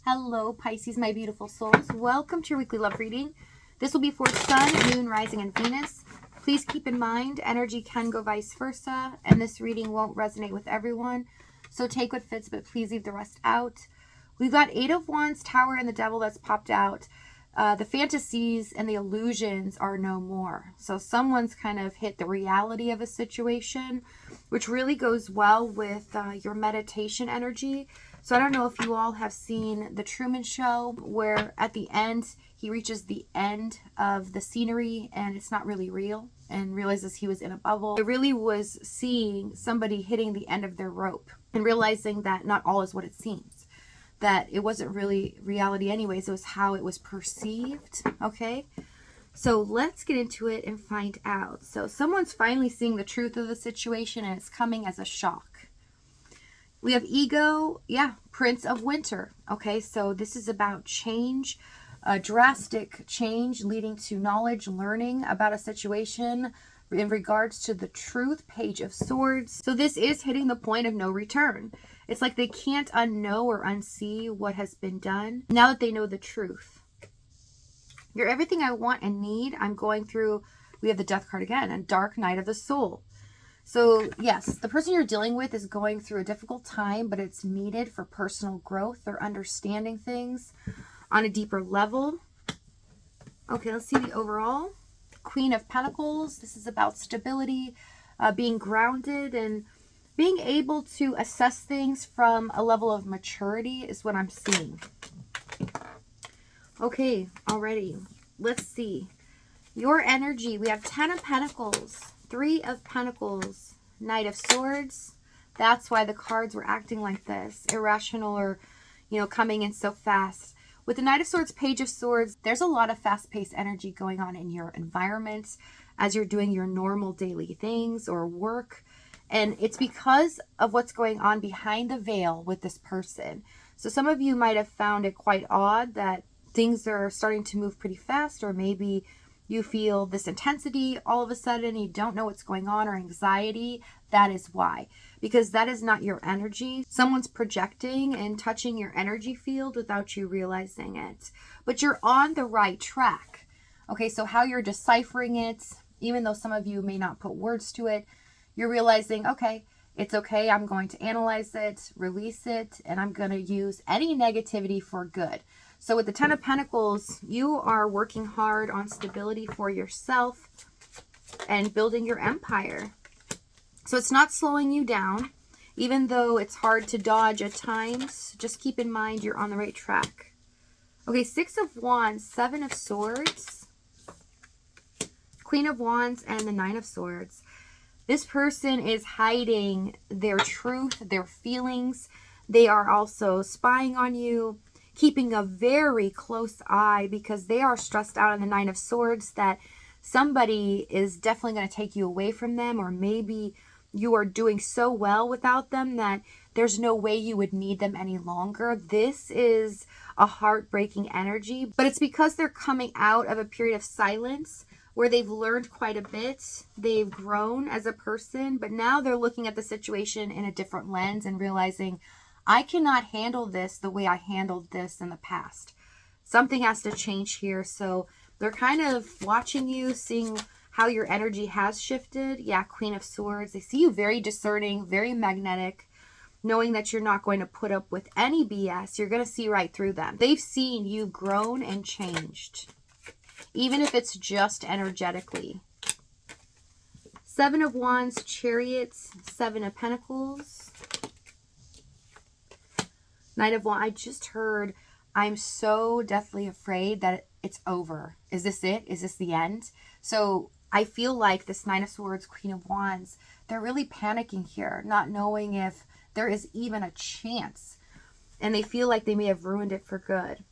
Hello, Pisces, my beautiful souls. Welcome to your weekly love reading. This will be for Sun, Moon, Rising, and Venus. Please keep in mind, energy can go vice versa, and this reading won't resonate with everyone. So take what fits, but please leave the rest out. We've got Eight of Wands, Tower, and the Devil that's popped out. The fantasies and the illusions are no more. So someone's kind of hit the reality of a situation, which really goes well with your meditation energy. So I don't know if you all have seen the Truman Show, where at the end, he reaches the end of the scenery and it's not really real and realizes he was in a bubble. I really was seeing somebody hitting the end of their rope and realizing that not all is what it seems. That it wasn't really reality anyways, it was how it was perceived, okay? So let's get into it and find out. So someone's finally seeing the truth of the situation and it's coming as a shock. We have Ego, Prince of Winter, okay? So this is about change, a drastic change leading to knowledge, learning about a situation in regards to the truth, Page of Swords. So this is hitting the point of no return. It's like they can't unknow or unsee what has been done now that they know the truth. You're everything I want and need. I'm going through, we have the Death card again, and Dark Night of the Soul. So yes, the person you're dealing with is going through a difficult time, but it's needed for personal growth or understanding things on a deeper level. Okay, let's see the overall. Queen of Pentacles. This is about stability, being grounded and being able to assess things from a level of maturity is what I'm seeing. Okay, already. Let's see. Your energy. We have 10 of Pentacles, 3 of Pentacles, Knight of Swords. That's why the cards were acting like this. Irrational or, coming in so fast. With the Knight of Swords, Page of Swords, there's a lot of fast-paced energy going on in your environment as you're doing your normal daily things or work. And it's because of what's going on behind the veil with this person. So some of you might have found it quite odd that things are starting to move pretty fast, or maybe you feel this intensity all of a sudden, you don't know what's going on, or anxiety. That is why. Because that is not your energy. Someone's projecting and touching your energy field without you realizing it. But you're on the right track. Okay, so how you're deciphering it, even though some of you may not put words to it, you're realizing, okay, it's okay. I'm going to analyze it, release it, and I'm going to use any negativity for good. So with the 10 of Pentacles, you are working hard on stability for yourself and building your empire. So it's not slowing you down, even though it's hard to dodge at times. Just keep in mind you're on the right track. Okay, 6 of Wands, 7 of Swords, Queen of Wands, and the 9 of Swords. This person is hiding their truth, their feelings. They are also spying on you, keeping a very close eye because they are stressed out on the 9 of Swords that somebody is definitely going to take you away from them, or maybe you are doing so well without them that there's no way you would need them any longer. This is a heartbreaking energy, but it's because they're coming out of a period of silence where they've learned quite a bit. They've grown as a person, but now they're looking at the situation in a different lens and realizing, I cannot handle this the way I handled this in the past. Something has to change here. So they're kind of watching you, seeing how your energy has shifted. Yeah, Queen of Swords. They see you very discerning, very magnetic, knowing that you're not going to put up with any BS. You're going to see right through them. They've seen you grown and changed, even if it's just energetically. 7 of Wands, Chariots, 7 of Pentacles, Knight of Wands. I just heard, I'm so deathly afraid that it's over. Is this it? Is this the end? So I feel like this 9 of Swords, Queen of Wands, they're really panicking here, not knowing if there is even a chance. And they feel like they may have ruined it for good.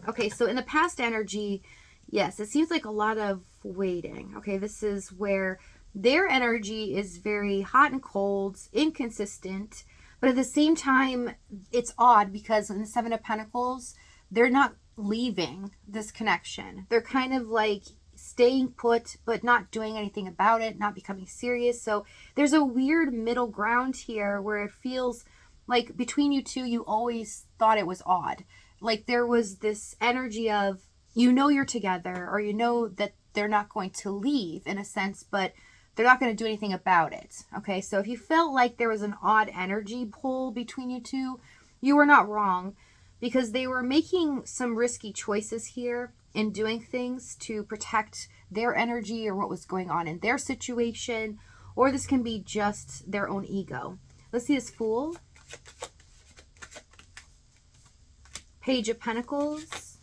Okay, so in the past energy, yes, it seems like a lot of waiting. Okay, this is where their energy is very hot and cold, inconsistent. But at the same time, it's odd because in the 7 of Pentacles, they're not leaving this connection. They're kind of like staying put, but not doing anything about it, not becoming serious. So there's a weird middle ground here where it feels Like between you two, you always thought it was odd. Like there was this energy of, you know, you're together, or you know that they're not going to leave in a sense, but they're not going to do anything about it. Okay, so if you felt like there was an odd energy pull between you two, you were not wrong, because they were making some risky choices here in doing things to protect their energy or what was going on in their situation, or this can be just their own ego. Let's see this Fool. Page of Pentacles.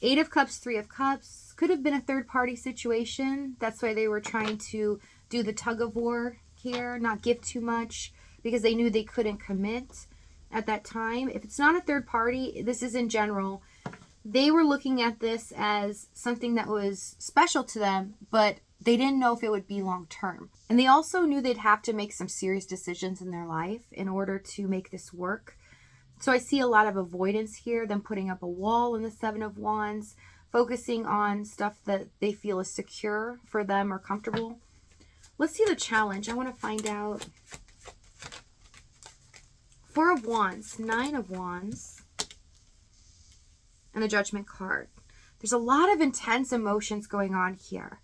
8 of Cups, 3 of Cups. Could have been a third party situation. That's why they were trying to do the tug of war here, not give too much, because they knew they couldn't commit at that time. If it's not a third party, this is in general. They were looking at this as something that was special to them, but they didn't know if it would be long term. And they also knew they'd have to make some serious decisions in their life in order to make this work. So I see a lot of avoidance here, them putting up a wall in the 7 of Wands, focusing on stuff that they feel is secure for them or comfortable. Let's see the challenge. I want to find out. 4 of Wands, 9 of Wands, and the Judgment card. There's a lot of intense emotions going on here.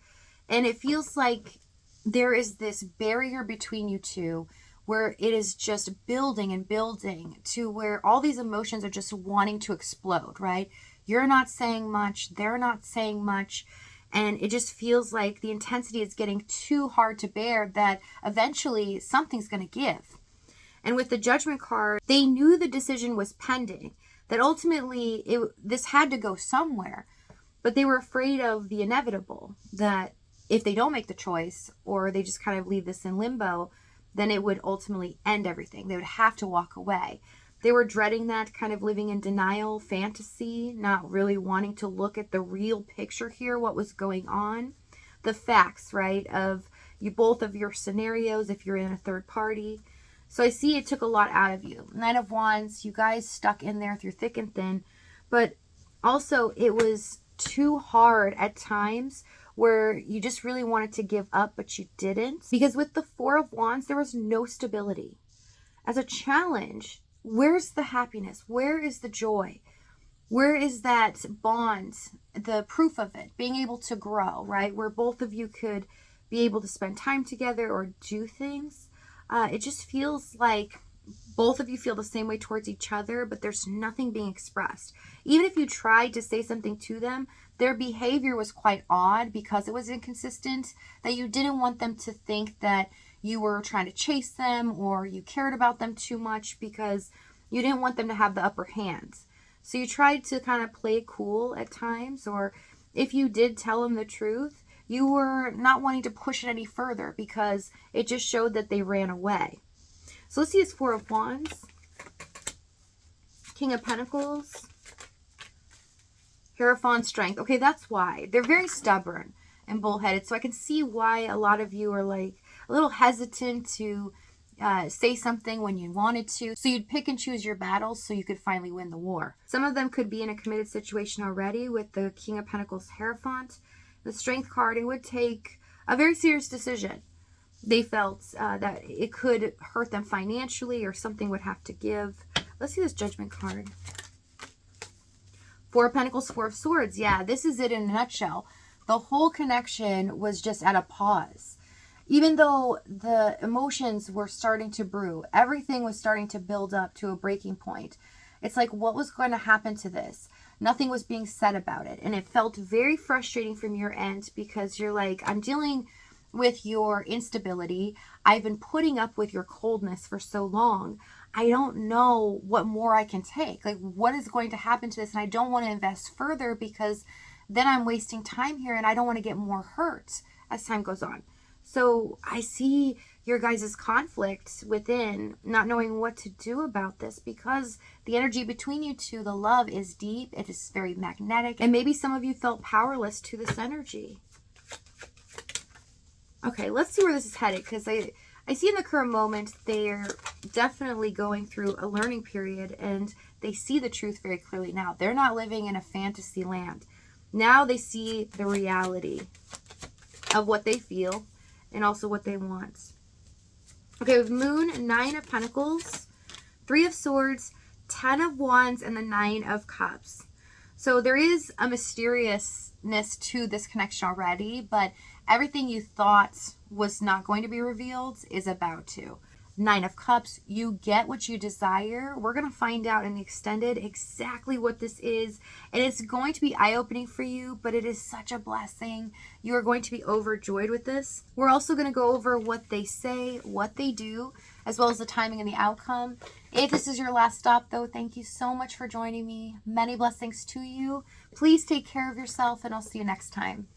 And it feels like there is this barrier between you two where it is just building and building to where all these emotions are just wanting to explode, right? You're not saying much, they're not saying much, and it just feels like the intensity is getting too hard to bear that eventually something's going to give. And with the Judgment card, they knew the decision was pending, that ultimately this had to go somewhere, but they were afraid of the inevitable, that if they don't make the choice or they just kind of leave this in limbo, then it would ultimately end everything. They would have to walk away. They were dreading that, kind of living in denial, fantasy, not really wanting to look at the real picture here, what was going on. The facts, right, of you, both of your scenarios, if you're in a third party. So I see it took a lot out of you. 9 of Wands, you guys stuck in there through thick and thin. But also it was too hard at times where you just really wanted to give up, but you didn't. Because with the 4 of Wands, there was no stability. As a challenge, where's the happiness? Where is the joy? Where is that bond, the proof of it, being able to grow, right? Where both of you could be able to spend time together or do things. It just feels like both of you feel the same way towards each other, but there's nothing being expressed. Even if you tried to say something to them, their behavior was quite odd because it was inconsistent, that you didn't want them to think that you were trying to chase them or you cared about them too much, because you didn't want them to have the upper hand. So you tried to kind of play it cool at times, or if you did tell them the truth, you were not wanting to push it any further because it just showed that they ran away. So let's see this 4 of Wands, King of Pentacles, Hierophant, Strength. Okay, that's why. They're very stubborn and bullheaded. So I can see why a lot of you are like a little hesitant to say something when you wanted to. So you'd pick and choose your battles so you could finally win the war. Some of them could be in a committed situation already with the King of Pentacles, Hierophant. The Strength card, it would take a very serious decision. They felt that it could hurt them financially or something would have to give. Let's see this Judgment card. 4 of Pentacles, 4 of Swords. Yeah, this is it in a nutshell. The whole connection was just at a pause. Even though the emotions were starting to brew, everything was starting to build up to a breaking point. It's like, what was going to happen to this? Nothing was being said about it. And it felt very frustrating from your end because you're like, I'm dealing with your instability. I've been putting up with your coldness for so long. I don't know what more I can take. Like, what is going to happen to this? And I don't want to invest further because then I'm wasting time here and I don't want to get more hurt as time goes on. So I see your guys' conflict within, not knowing what to do about this because the energy between you two, the love is deep. It is very magnetic. And maybe some of you felt powerless to this energy. Okay, let's see where this is headed, because I see in the current moment they're definitely going through a learning period and they see the truth very clearly now. They're not living in a fantasy land. Now they see the reality of what they feel and also what they want. Okay, with Moon, 9 of Pentacles, 3 of Swords, 10 of Wands, and the 9 of Cups. So there is a mysteriousness to this connection already, but everything you thought was not going to be revealed is about to. 9 of Cups, you get what you desire. We're going to find out in the extended exactly what this is. And it's going to be eye-opening for you, but it is such a blessing. You are going to be overjoyed with this. We're also going to go over what they say, what they do, as well as the timing and the outcome. If this is your last stop, though, thank you so much for joining me. Many blessings to you. Please take care of yourself, and I'll see you next time.